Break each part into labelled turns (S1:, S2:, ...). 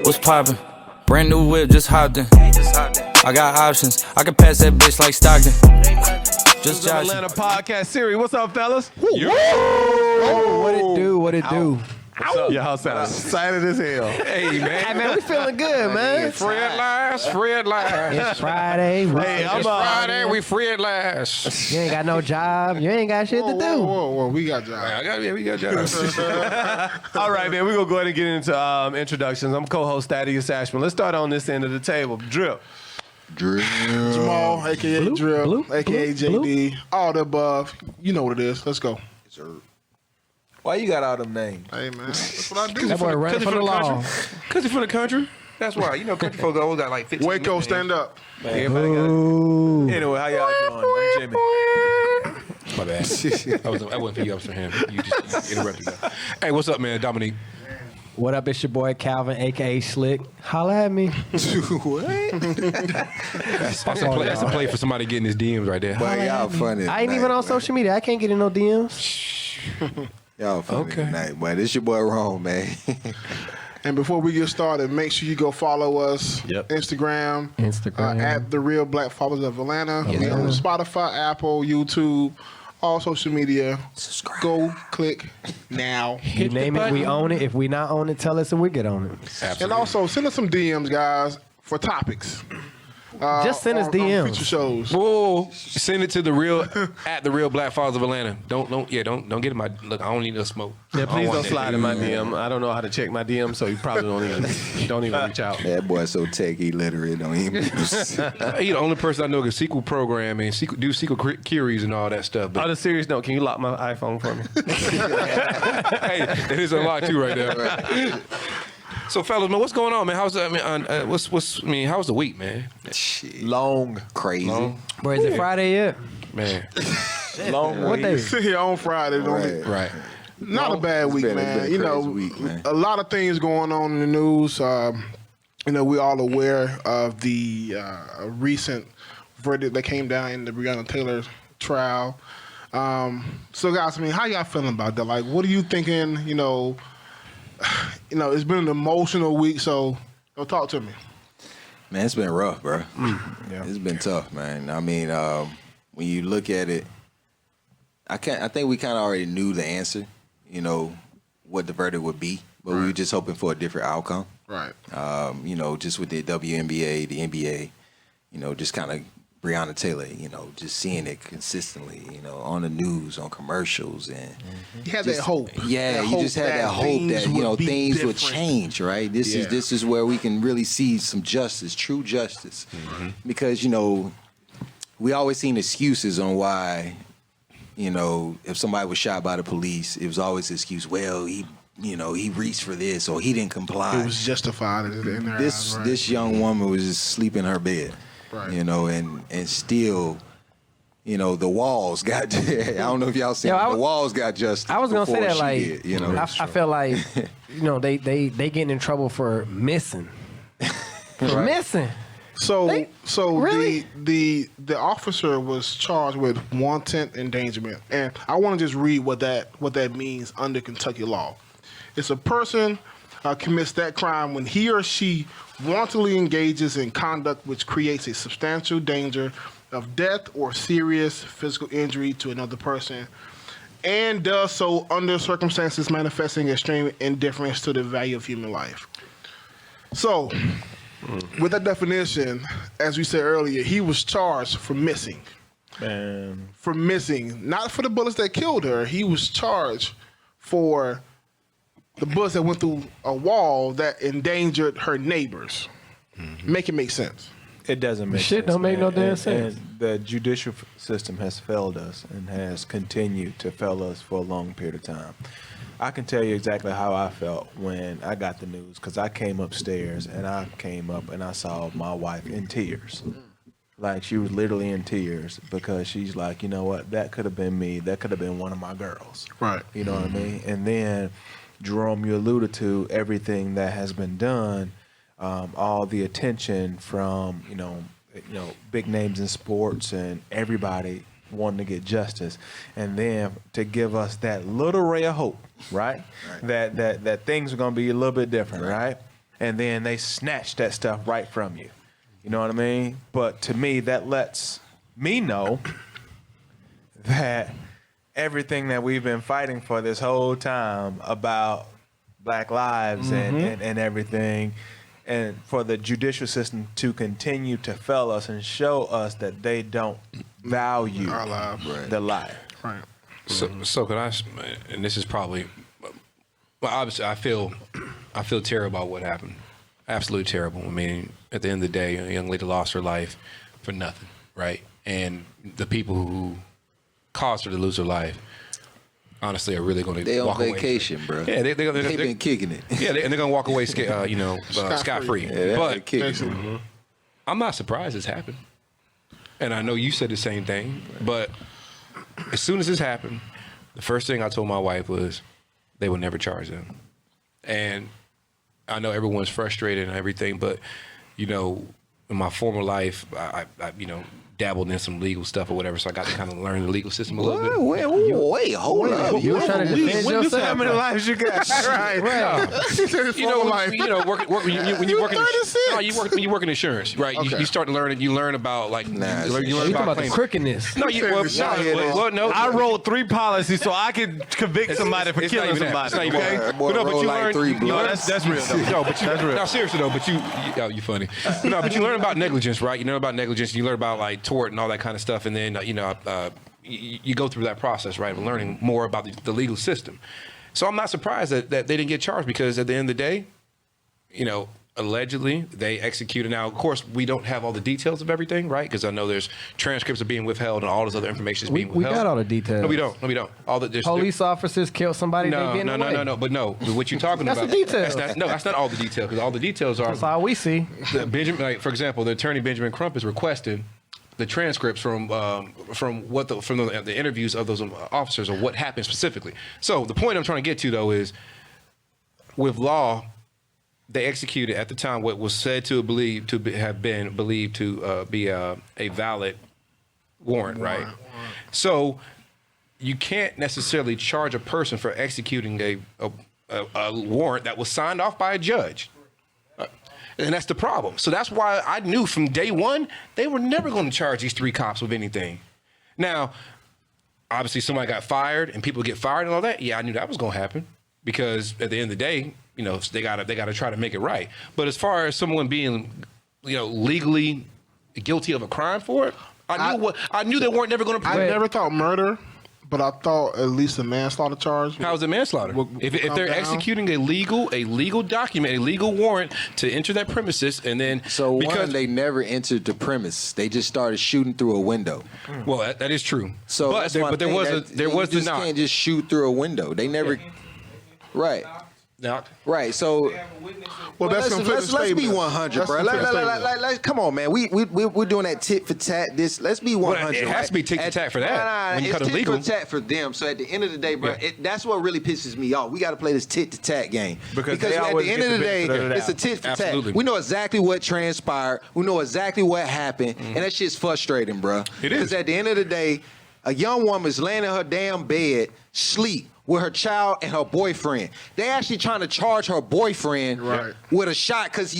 S1: What's poppin'? Brand new whip, just hopped in. I got options. I can pass that bitch like Stockton. Just judge.
S2: Atlanta podcast series. What's up, fellas?
S3: Oh, what it do? What it do?
S2: What's up? Y'all sound excited as hell.
S4: Hey, man.
S3: Hey, man, we feeling good, man.
S4: Fred last.
S3: It's Friday.
S2: Hey,
S4: It's Friday. We free at last.
S3: You ain't got no job. You ain't got shit to do.
S5: Whoa, we got jobs.
S4: We got jobs.
S2: All right, man. We're going to go ahead and get into introductions. I'm co-host Thaddeus Ashman. Let's start on this end of the table. Drip.
S5: Jamal, a.k.a. Drip, a.k.a. JD, all the above. You know what it is. Let's go.
S6: Why you got all them names?
S5: Hey, man. That's what I do.
S3: That boy running for the law.
S4: Because he's from the country. That's why. You know, country folks always got like 15
S5: Waco,
S4: nicknames.
S5: stand up.
S2: Everybody got it. Anyway, how y'all doing? I'm Jimmy.
S4: My bad. I wasn't for you. I was for him. You just interrupted me. Hey, what's up, man? Dominique.
S3: What up? It's your boy Calvin, a.k.a. Slick. Holla at me.
S6: What?
S4: That's a play for somebody getting his DMs right there.
S6: Boy, y'all funny.
S3: I ain't even on social media. I can't get in no DMs.
S6: Y'all funny
S4: Okay.
S6: tonight, boy. This your boy Rome, man.
S5: And before we get started, make sure you go follow us.
S2: Yep.
S5: Instagram.
S3: Instagram.
S5: At The Real Black Fathers of Atlanta. We on Spotify, Apple, YouTube, all social media.
S6: Subscribe.
S5: Go, click, now.
S3: You name it, we own it. If we not own it, tell us and we get on it.
S5: And also, send us some DMs, guys, for topics.
S3: Just send us
S5: on
S3: DMs.
S5: future shows.
S4: Whoa! Send it to the real at the Real Black Fathers of Atlanta. Don't get in my look. I don't need no smoke.
S2: Yeah, please don't
S4: want that.
S2: slide in my DM. I don't know how to check my DM, so you probably don't even reach out.
S6: That boy so tech illiterate. Don't even.
S4: He the only person I know can SQL program and do SQL queries and all that stuff. But
S2: On a serious note, can you lock my iPhone for me?
S4: hey, it is unlocked too right there. So, fellas, man, what's going on, man? How's how's the week, man?
S6: Shit.
S2: Long.
S6: Crazy.
S4: Long?
S3: Bro, is it Friday yet?
S4: Man,
S2: Long
S3: What day?
S5: Sit here on Friday.
S4: right.
S5: Not a bad week,
S6: been- it's
S5: man.
S6: been a
S5: You know,
S6: crazy week, man.
S5: a lot of things going on in the news. You know, we're all aware of the recent verdict that came down in the Breonna Taylor trial. So, guys, I mean, how y'all feeling about that? Like, what are you thinking? You know, it's been an emotional week, so talk to me.
S6: Man, it's been rough, bro. It's been tough, man. I mean, when you look at it, I think we kind of already knew the answer. You know what the verdict would be, but we were just hoping for a different outcome.
S5: Right.
S6: You know, just with the WNBA, the NBA, you know, just kind of Breonna Taylor, you know, just seeing it consistently, you know, on the news, on commercials, and
S5: You had
S6: just-
S5: that hope.
S6: Yeah,
S5: That
S6: you just had that hope that, you know,
S5: be
S6: things would
S5: different.
S6: change, right? This is where we can really see some justice, true justice, because you know we always seen excuses on why, you know, if somebody was shot by the police, it was always the excuse. Well, he reached for this or he didn't comply.
S5: It was justified in their eyes, right?
S6: This young woman was just sleeping in her bed,
S5: Right.
S6: you know, and still, you know, the walls got. I don't know if y'all seen it, the walls got justice.
S3: I was gonna say
S6: before
S3: that,
S6: she
S3: like,
S6: did, you know,
S3: I feel like, you know, they getting in trouble for missing. Missing.
S5: So
S3: really?
S5: the officer was charged with wanton endangerment, and I want to just read what that means under Kentucky law. It's a person commits that crime when he or she wantonly engages in conduct which creates a substantial danger of death or serious physical injury to another person, and does so under circumstances manifesting extreme indifference to the value of human life. So, with that definition, as we said earlier, he was charged for missing. For missing, not for the bullets that killed her. He was charged for the bullets that went through a wall that endangered her neighbors. Make it make sense.
S7: It doesn't make
S3: Shit
S7: sense.
S3: don't make no
S7: man.
S3: damn
S7: And-
S3: sense.
S7: and the judicial system has failed us and has continued to fail us for a long period of time. I can tell you exactly how I felt when I got the news because I came upstairs and I came up and I saw my wife in tears. Like she was literally in tears because she's like, you know what, that could have been me. That could have been one of my girls.
S5: Right.
S7: You know what I mean? And then, Jerome, you alluded to everything that has been done, all the attention from, you know, big names in sports and everybody wanting to get justice, and then to give us that little ray of hope, right? That things are going to be a little bit different, right? and then they snatch that stuff right from you. You know what I mean? But to me, that lets me know that everything that we've been fighting for this whole time about Black lives and everything, and for the judicial system to continue to fail us and show us that they don't value
S5: Our lives.
S7: the life.
S5: Right.
S4: So can I? And this is probably, well, obviously, I feel terrible about what happened. Absolutely terrible. I mean, at the end of the day, a young lady lost her life for nothing, right? And the people who caused her to lose her life, honestly, are really going to
S6: They on
S4: walk away.
S6: vacation, bro.
S4: Yeah, they've
S6: been kicking it.
S4: Yeah, and they're going to walk away, scot free.
S6: Yeah,
S4: But
S5: Basically.
S4: I'm not surprised this happened. And I know you said the same thing, but as soon as this happened, the first thing I told my wife was they would never charge them. And I know everyone's frustrated and everything, but, you know, in my former life, I dabbled in some legal stuff or whatever, so I got to kind of learn the legal system a little bit.
S6: Wait, hold up.
S3: You were trying to defend yourself.
S7: How many lives you got?
S3: Right.
S4: You know, when you work in insurance, right?
S5: Okay.
S4: You start to learn it. You learn about like you learn
S3: You talking about the
S4: claims.
S3: crookedness.
S4: No, no.
S2: I wrote 3 policies so I could convict somebody for
S4: It's not
S2: killing
S4: even that.
S2: somebody.
S4: It's not even
S2: Okay?
S4: that.
S6: Boy,
S4: But no, but
S6: roll
S4: you
S6: like
S4: learn.
S6: 3
S4: You learn
S6: bloods.
S2: That's real. Though.
S4: No, but
S2: That's real.
S4: No, seriously though, but you funny. No, but you learn about negligence, right? You learn about negligence. You learn about like tort and all that kind of stuff, and then you go through that process, right, of learning more about the legal system. So I'm not surprised that they didn't get charged, because at the end of the day, you know, allegedly they executed. Now, of course, we don't have all the details of everything, right? Because I know there's transcripts are being withheld and all this other information is being
S3: We
S4: withheld.
S3: got all the details.
S4: No, we don't. No, we don't. All the
S3: Police officers killed somebody.
S4: No,
S3: they getting
S4: no,
S3: away.
S4: no. But no, what you're talking
S3: That's
S4: about?
S3: the details.
S4: That's not all the details, because all the details are.
S3: That's all we see.
S4: Benjamin, like, for example, the attorney Benjamin Crump is requesting the transcripts from the interviews of those officers or what happened specifically. So the point I'm trying to get to though is, with law, they executed at the time what was said to have been believed to be a valid warrant, right? So you can't necessarily charge a person for executing a warrant that was signed off by a judge. And that's the problem. So that's why I knew from day one, they were never going to charge these 3 cops with anything. Now, obviously somebody got fired and people get fired and all that. Yeah, I knew that was going to happen, because at the end of the day, you know, they gotta try to make it right. But as far as someone being, you know, legally guilty of a crime for it, I knew they weren't never going to prove
S5: I
S4: it.
S5: never thought murder, but I thought at least a manslaughter charge.
S4: How is it manslaughter? If they're executing a legal document, a legal warrant to enter that premises, and then
S6: So they never entered the premise. They just started shooting through a window.
S4: well, that is true.
S6: So
S4: but
S6: that's
S4: there
S6: one
S4: was
S6: thing,
S4: there was
S6: you
S4: the
S6: just
S4: knock.
S6: can't just shoot through a window. They never. Right.
S4: Knock.
S6: Right. So
S5: Well, that's
S6: let's be 100, bro. Come on, man. We're doing that tit for tat. Let's be 100.
S4: it has to be tit for tat for that. When you
S6: it's
S4: cut it
S6: tit
S4: legal.
S6: for tat for them. So at the end of the day, bro, that's what really pisses me off. We got to play this tit to tat game
S7: Because they
S6: at
S7: always
S6: the end
S7: get
S6: of the
S7: the
S6: day,
S7: benefit of the
S6: it's a
S7: doubt.
S6: tit for
S4: Absolutely.
S6: tat. We know exactly what transpired. We know exactly what happened, and that shit's frustrating, bro.
S4: It is.
S6: Because at the end of the day, a young woman's laying in her damn bed, sleep, with her child and her boyfriend. They actually trying to charge her boyfriend with a shot, because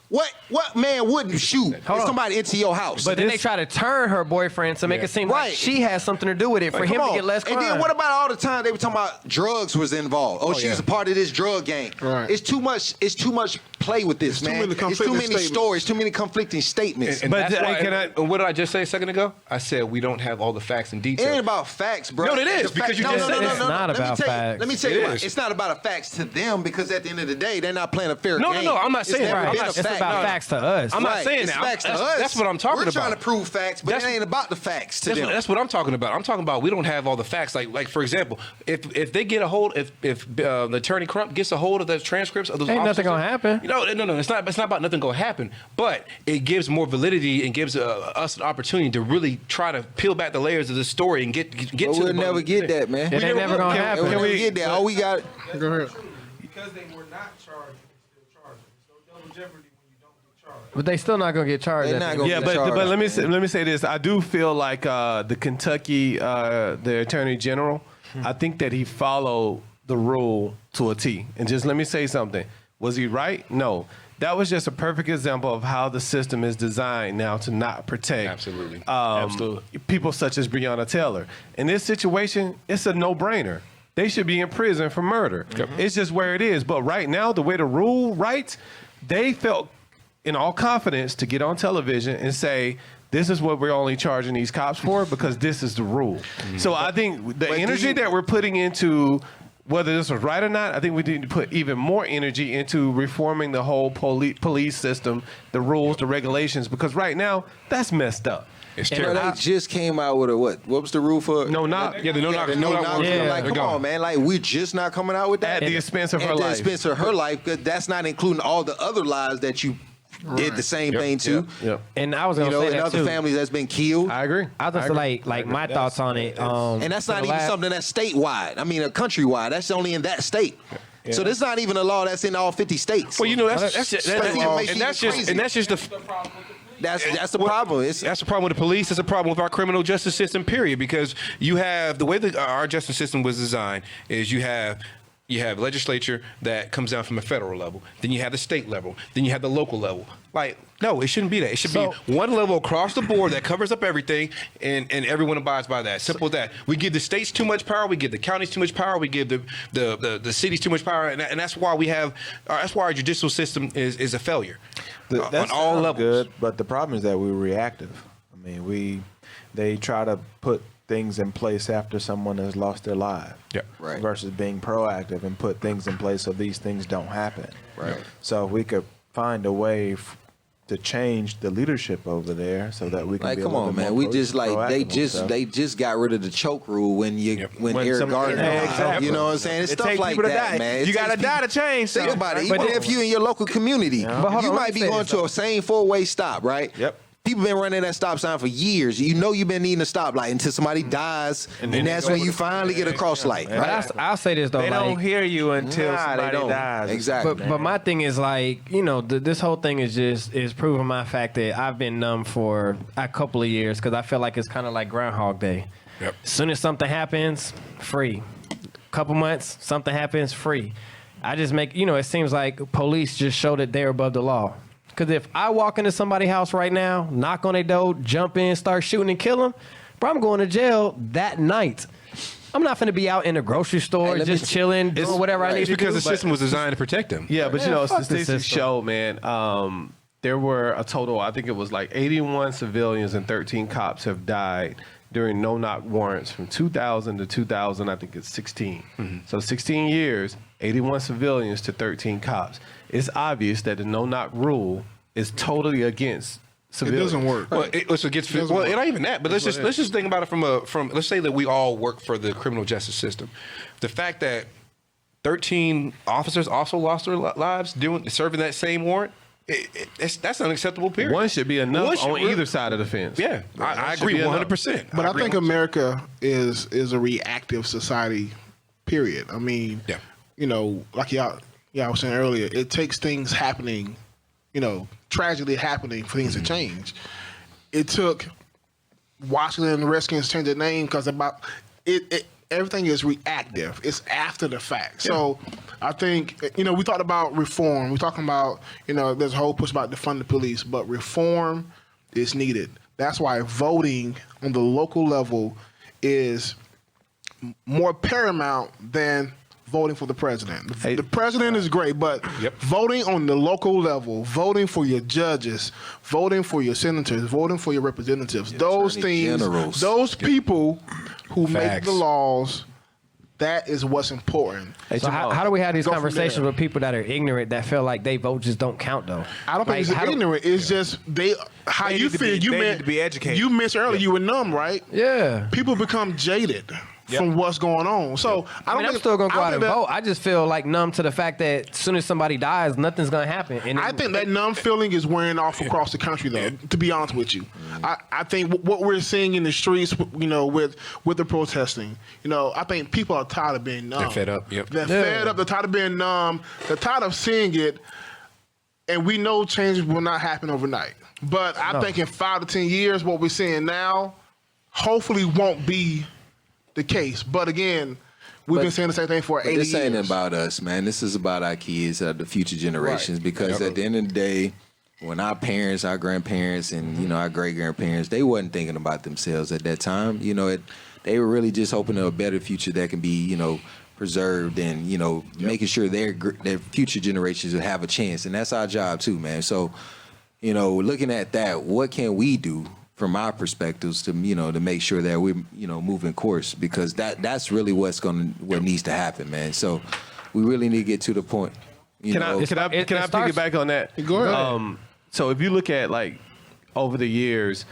S6: what man wouldn't shoot if somebody into your house?
S3: But then they try to turn her boyfriend to make it seem like she has something to do with it for him to get less crime.
S6: And then what about all the time they were talking about drugs was involved? Oh, she was a part of this drug gang.
S5: Right.
S6: It's too much play with this, man.
S5: many
S6: It's too
S5: conflicting
S6: many
S5: statements.
S6: stories, too many conflicting statements.
S4: And
S2: But
S4: that's why,
S2: can I-
S4: and what did I just say a second ago? I said we don't have all the facts and
S6: It
S4: details.
S6: ain't about facts, bro.
S4: No, it is,
S6: The
S4: because you just said
S3: it's not
S6: Let me
S3: about
S6: tell you-
S3: facts.
S6: Let me tell
S4: It
S6: you what.
S4: is.
S6: It's not about a facts to them, because at the end of the day, they're not playing a fair
S4: No,
S6: game.
S4: I'm not
S6: It's
S4: saying
S6: never
S4: that. I'm
S6: been
S4: not-
S6: a
S3: It's
S6: fact.
S3: about facts to us.
S4: I'm not saying
S6: It's
S4: that.
S6: facts to
S4: That's-
S6: us.
S4: that's what I'm talking
S6: We're trying
S4: about.
S6: to prove facts, but it ain't about the facts to them.
S4: That's what I'm talking about. I'm talking about we don't have all the facts. Like for example, if they get a hold, if the attorney Crump gets a hold of the transcripts of those,
S3: Ain't nothing
S4: officers,
S3: gonna happen.
S4: No. It's not about nothing gonna happen. But it gives more validity and gives us an opportunity to really try to peel back the layers of the story and get
S6: But
S4: to
S6: we'll
S4: the
S6: never get that, man.
S3: It ain't never gonna
S6: We'll
S3: happen.
S6: never get that. All we got.
S5: Go ahead.
S8: Because they were not charged, you can still charge them. So double jeopardy when you don't get charged.
S3: But they still not gonna get charged.
S6: They're
S3: at
S6: not
S3: the
S6: gonna
S3: end.
S2: Yeah,
S6: get
S2: but
S6: charged.
S2: let me say this. I do feel like the Kentucky the Attorney General. I think that he followed the rule to a T. And just let me say something. Was he right? No. That was just a perfect example of how the system is designed now to not protect
S4: Absolutely.
S2: people such as Breonna Taylor. In this situation, it's a no-brainer. They should be in prison for murder. It's just where it is. But right now, the way the rule writes, they felt in all confidence to get on television and say, this is what we're only charging these cops for because this is the rule. So I think the energy that we're putting into whether this was right or not, I think we need to put even more energy into reforming the whole police system, the rules, the regulations, because right now, that's messed up.
S4: It's
S6: You know,
S4: terrible.
S6: they just came out with a what? What was the rule for?
S2: No knock.
S4: Yeah, the no knock.
S6: The
S4: No
S6: no
S4: knock.
S6: knock.
S3: Yeah.
S6: Like, come on, man. Like, we're just not coming out with that.
S2: At the expense of her
S6: At the
S2: life.
S6: expense of her life, because that's not including all the other lives that you did the same thing to.
S2: Yep.
S3: And I was
S6: You
S3: gonna
S6: know,
S3: say
S6: and
S3: that
S6: other
S3: too.
S6: families that's been killed.
S2: I agree.
S3: I was just like my thoughts on it.
S6: And that's not even something that's statewide. I mean, countrywide. That's only in that state. So this not even a law that's in all 50 states.
S4: Well, you know that's
S6: Makes you crazy.
S4: just the
S6: That's the problem. It's
S4: that's the problem with the police. It's a problem with our criminal justice system. Period. Because you have the way that our justice system was designed is you have legislature that comes down from a federal level. Then you have the state level. Then you have the local level. Like, no, it shouldn't be that. It should be one level across the board that covers up everything, and everyone abides by that. Simple as that. We give the states too much power. We give the counties too much power. We give the cities too much power, and that's why that's why our judicial system is a failure on all levels.
S7: Good, but the problem is that we're reactive. I mean, they try to put things in place after someone has lost their life.
S4: Yeah.
S6: Right.
S7: Versus being proactive and put things in place so these things don't happen.
S6: Right.
S7: So if we could find a way to change the leadership over there so that we can
S6: like,
S7: be
S6: come
S7: a little
S6: on,
S7: bit
S6: man.
S7: more
S6: We just like
S7: they
S6: they just got rid of the choke rule when Eric
S7: some-
S6: Garner.
S7: Yeah, exactly.
S6: You know what I'm saying? It's
S7: It
S6: stuff
S7: takes
S6: like
S7: people to
S6: that,
S7: die.
S6: man. It
S7: You gotta
S6: takes
S7: die to change
S6: Think
S7: something.
S6: about it.
S3: But
S6: Even if you in your local community,
S3: But hold
S6: you
S3: on, let
S6: might
S3: me
S6: be
S3: say
S6: going
S3: this,
S6: to
S3: though.
S6: a same four-way stop, right?
S7: Yep.
S6: People been running that stop sign for years. You know you've been needing a stoplight until somebody dies, and that's when you finally get a cross light.
S3: But
S6: Right?
S3: I'll say this though,
S7: They
S3: like,
S7: don't hear you until
S6: Nah, they
S7: somebody
S6: don't.
S7: dies.
S6: Exactly.
S3: But my thing is like, you know, this whole thing is proving my fact that I've been numb for a couple of years because I feel like it's kind of like Groundhog Day.
S4: Yep.
S3: As soon as something happens, free. Couple months, something happens, free. I just make, you know, it seems like police just show that they're above the law. Because if I walk into somebody's house right now, knock on their door, jump in, start shooting and kill them, bro, I'm going to jail that night. I'm not finna be out in the grocery store
S6: Hey,
S3: just chilling, doing whatever I need
S4: It's
S3: to do.
S4: because the system was designed to protect them.
S2: Yeah, but you
S3: Yeah,
S2: know,
S3: fuck the
S2: statistics
S3: system.
S2: show, man, there were a total, I think it was like 81 civilians and 13 cops have died during no-knock warrants from 2000 to 2000, I think it's 16. So 16 years, 81 civilians to 13 cops. It's obvious that the no-knock rule is totally against
S5: It
S2: civilians.
S5: doesn't work.
S4: Well, it not even that. But let's just think about it from let's say that we all work for the criminal justice system. The fact that 13 officers also lost their lives serving that same warrant, that's unacceptable. Period.
S2: One should be enough
S4: One should
S2: on
S4: really-
S2: either side of the fence.
S4: Yeah, I
S2: should
S4: agree
S2: be enough.
S4: 100%.
S5: But I think America is a reactive society, period. I mean,
S4: Yeah.
S5: you know, like y'all was saying earlier, it takes things happening, you know, tragedy happening for things to change. It took Washington and the Redskins to change their name because everything is reactive. It's after the fact. So I think, you know, we talked about reform. We're talking about, you know, there's a whole push about defund the police, but reform is needed. That's why voting on the local level is more paramount than voting for the president. The president is great, but voting on the local level, voting for your judges, voting for your senators, voting for your representatives, those
S6: attorney
S5: things,
S6: generals.
S5: those people who make
S4: Facts.
S5: the laws, that is what's important.
S3: So how do we have these
S5: Go from
S3: conversations
S5: there.
S3: with people that are ignorant that feel like they vote just don't count though?
S5: I don't think
S3: Like,
S5: it's
S3: how do-
S5: ignorant. It's just how
S7: They
S5: you
S7: need to
S5: feel.
S7: be-
S5: You
S7: they
S5: meant
S7: need to be educated.
S5: You mentioned earlier you were numb, right?
S3: Yeah.
S5: People become jaded from what's going on. So
S3: I mean, I'm still gonna go out and vote. I just feel like numb to the fact that as soon as somebody dies, nothing's gonna happen. And
S5: I think that numb feeling is wearing off across the country, though. To be honest with you, I think what we're seeing in the streets, you know, with the protesting, you know, I think people are tired of being numb.
S4: They're fed up, yep.
S5: They're fed up. They're tired of being numb. They're tired of seeing it, and we know change will not happen overnight. But I think in 5 to 10 years, what we're seeing now, hopefully, won't be the case. But again, We've been saying the same thing for 80 years.
S6: This ain't about us, man. This is about our kids, the future generations. Because at the end of the day, when our parents, our grandparents, and our great grandparents, they wasn't thinking about themselves at that time. They were really just hoping for a better future that can be, preserved and making sure their future generations will have a chance. And that's our job too, man. So, looking at that, what can we do from our perspectives to to make sure that we're moving course, because that's really what needs to happen, man. So we really need to get to the point.
S2: Can I piggyback on that?
S5: Go ahead.
S2: So if you look at over the years,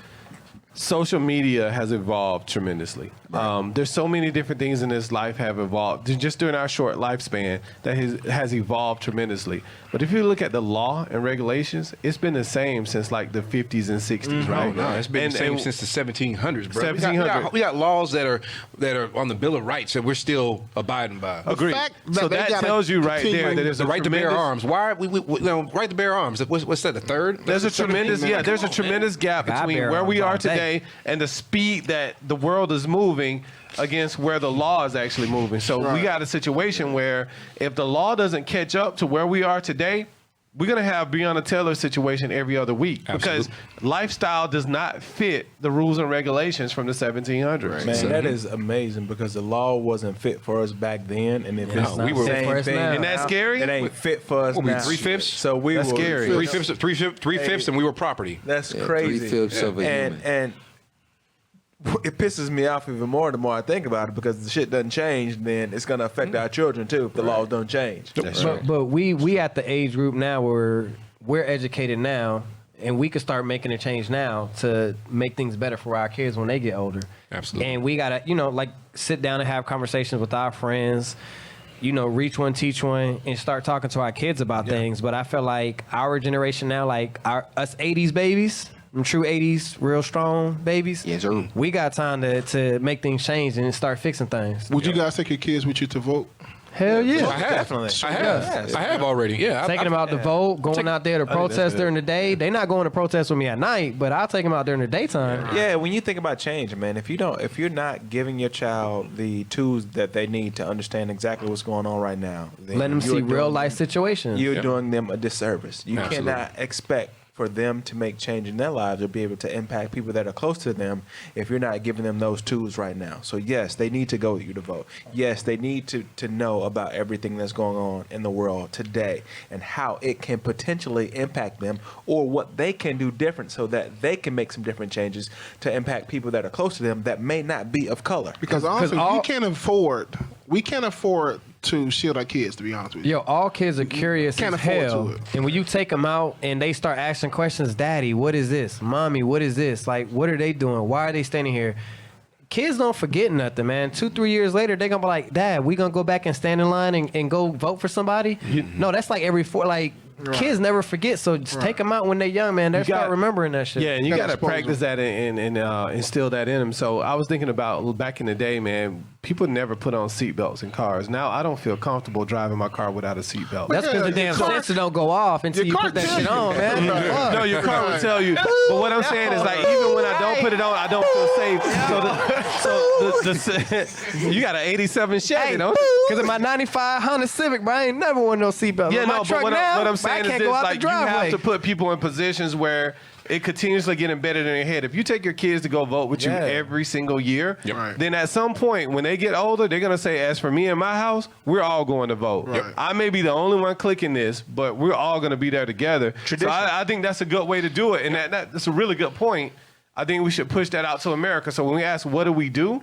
S2: social media has evolved tremendously. Right. There's so many different things in this life have evolved just during our short lifespan that has evolved tremendously. But if you look at the law and regulations, it's been the same since the 50s and 60s, right?
S4: No, it's been the same since the 1700s, bro.
S2: 1700s.
S4: We got laws that are on the Bill of Rights that we're still abiding by.
S2: Agreed. So that tells you right there that there's
S4: the right to bear arms. Why we right to bear arms? What's that? The third?
S2: There's a tremendous gap between where we are today and the speed that the world is moving against where the law is actually moving. So we got a situation where if the law doesn't catch up to where we are today, we're going to have Breonna Taylor situation every other week. Absolutely. Because lifestyle does not fit the rules and regulations from the 1700s.
S7: Man, that is amazing, because the law wasn't fit for us back then, and if it's
S3: we were
S7: the same thing,
S2: Isn't that scary?
S7: It ain't fit for us now.
S4: 3/5?
S7: So
S2: That's scary.
S4: 3/5, and we were property.
S7: That's crazy.
S6: 3/5 of a human.
S7: And it pisses me off even more the more I think about it, because the shit doesn't change, then it's going to affect our children too if the laws don't change.
S3: But we at the age group now where we're educated now, and we can start making a change now to make things better for our kids when they get older.
S4: Absolutely.
S3: And we gotta sit down and have conversations with our friends. Reach one, teach one, and start talking to our kids about things. But I feel like our generation now, us 80s babies, them true 80s, real strong babies.
S6: Yes, sir.
S3: We got time to make things change and start fixing things.
S5: Would you guys take your kids with you to vote?
S3: Hell yeah.
S4: I have.
S7: Definitely.
S4: I have already. Yeah.
S3: Taking them out to vote, going out there to protest during the day. They're not going to protest with me at night, but I'll take them out during the daytime.
S7: Yeah, when you think about change, man, if you're not giving your child the tools that they need to understand exactly what's going on right now, then
S3: Let them see real life situations.
S7: You're doing them a disservice. You
S4: Absolutely.
S7: cannot expect for them to make change in their lives or be able to impact people that are close to them if you're not giving them those tools right now. So yes, they need to go with you to vote. Yes, they need to know about everything that's going on in the world today and how it can potentially impact them, or what they can do different so that they can make some different changes to impact people that are close to them that may not be of color.
S5: Because honestly, we can't afford to shield our kids, to be honest with you.
S3: Yo, all kids are curious
S5: Can't
S3: as
S5: afford
S3: hell.
S5: to it.
S3: And when you take them out and they start asking questions, Daddy, what is this? Mommy, what is this? What are they doing? Why are they standing here? Kids don't forget nothing, man. 2-3 years later, they're going to be like, Dad, we going to go back and stand in line and go vote for somebody? No, that's every 4, kids never forget, so just take them out when they're young, man. They start remembering that shit.
S2: Yeah, and you got to
S5: expose
S2: practice that and instill that in them. So I was thinking about back in the day, man, people never put on seatbelts in cars. Now I don't feel comfortable driving my car without a seatbelt.
S3: That's because the damn sensor don't go off until you put that shit on, man.
S2: No, your car will tell you. But what I'm saying is, even when I don't put it on, I don't feel safe. So you got an 87 Chevy, don't you?
S3: Because in my 95 Honda Civic, bro, I ain't never worn no seatbelt.
S2: Yeah,
S3: my
S2: no,
S3: truck
S2: but what I'm saying
S3: I
S2: is
S3: can't
S2: this,
S3: go out the
S2: you
S3: driveway.
S2: have to put people in positions where it continuously get embedded in their head. If you take your kids to go vote with you every single year, then at some point when they get older, they're going to say, as for me and my house, we're all going to vote.
S5: Right.
S2: I may be the only one clicking this, but we're all going to be there together. So I think that's a good way to do it. And that's a really good point. I think we should push that out to America. So when we ask, what do we do?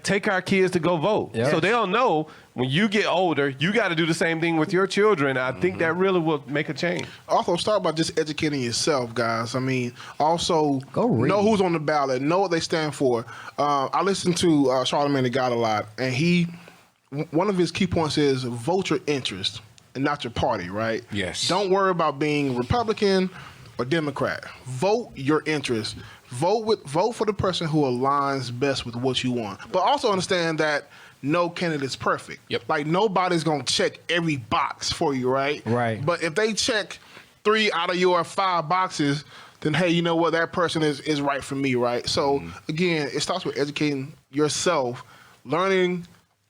S2: Take our kids to go vote.
S3: Yes.
S2: So they'll know when you get older, you got to do the same thing with your children. I think that really will make a change.
S5: Also, start by just educating yourself, guys. I mean, also know who's on the ballot, know what they stand for. I listen to Charlemagne the God a lot, and one of his key points is vote your interest and not your party, right?
S4: Yes.
S5: Don't worry about being Republican or Democrat. Vote your interest. Vote for the person who aligns best with what you want. But also understand that no candidate's perfect.
S4: Yep.
S5: Nobody's gonna check every box for you, right?
S3: Right.
S5: But if they check 3 out of your 5 boxes, then hey, you know what? That person is right for me, right? So again, it starts with educating yourself, learning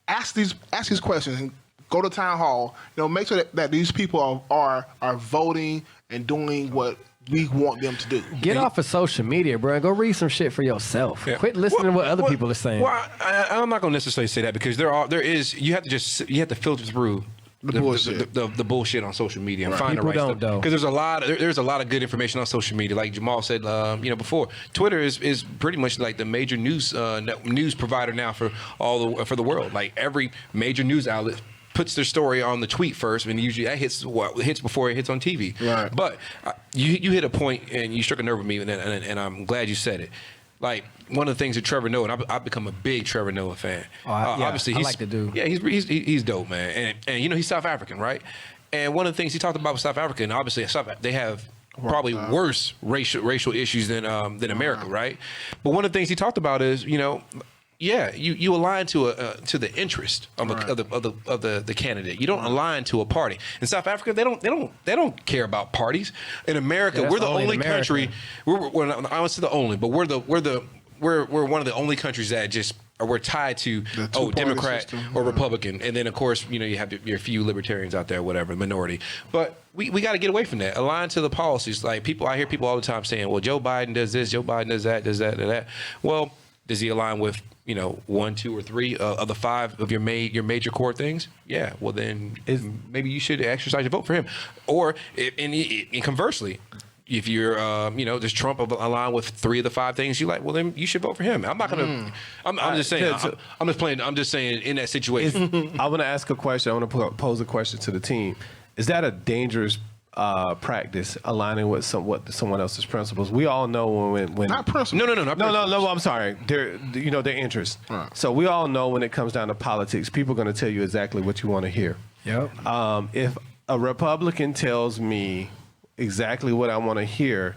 S5: ask these questions and go to town hall. Make sure that these people are voting and doing what we want them to do.
S3: Get off of social media, bro. Go read some shit for yourself.
S4: Yeah.
S3: Quit listening to what other people are saying.
S4: Well, I'm not going to necessarily say that because you have to filter through
S5: The bullshit.
S4: the bullshit on social media and find
S3: People
S4: the right
S3: don't,
S4: stuff.
S3: though.
S4: Because there's a lot of good information on social media. Like Jamal said, before, Twitter is pretty much like the major news provider now for for the world. Like every major news outlet puts their story on the tweet first, and usually that hits before it hits on TV.
S5: Right.
S4: But you hit a point, and you struck a nerve with me, and I'm glad you said it. Like one of the things that Trevor Noah, and I've become a big Trevor Noah fan. Obviously,
S3: I like the dude.
S4: Yeah, he's dope, man, and he's South African, right? And one of the things he talked about with South Africa, and obviously they have probably worse racial issues than America, right? But one of the things he talked about is, you align to the interest of the candidate. You don't align to a party. In South Africa, they don't care about parties. In America, we're the only country. We're I won't say the only, but we're one of the only countries that we're tied to Democrat
S5: system.
S4: or Republican, and then of course you have your few libertarians out there, whatever, minority. But we got to get away from that. Align to the policies. Like I hear people all the time saying, "Well, Joe Biden does this, Joe Biden does that, does that." Well, does he align with 1, 2, or 3 of the 5 of your major core things? Yeah. Well, then maybe you should exercise your vote for him. Or and conversely, if you're does Trump align with 3 of the 5 things you like? Well, then you should vote for him. I'm not gonna. I'm just saying. I'm just playing. I'm just saying in that situation.
S2: I want to ask a question. I want to pose a question to the team. Is that a dangerous practice, aligning with someone else's principles? We all know when
S5: Not principle.
S2: No. I'm sorry. Their interests.
S5: Right.
S2: So we all know when it comes down to politics, people are going to tell you exactly what you want to hear.
S3: Yep.
S2: If a Republican tells me exactly what I want to hear,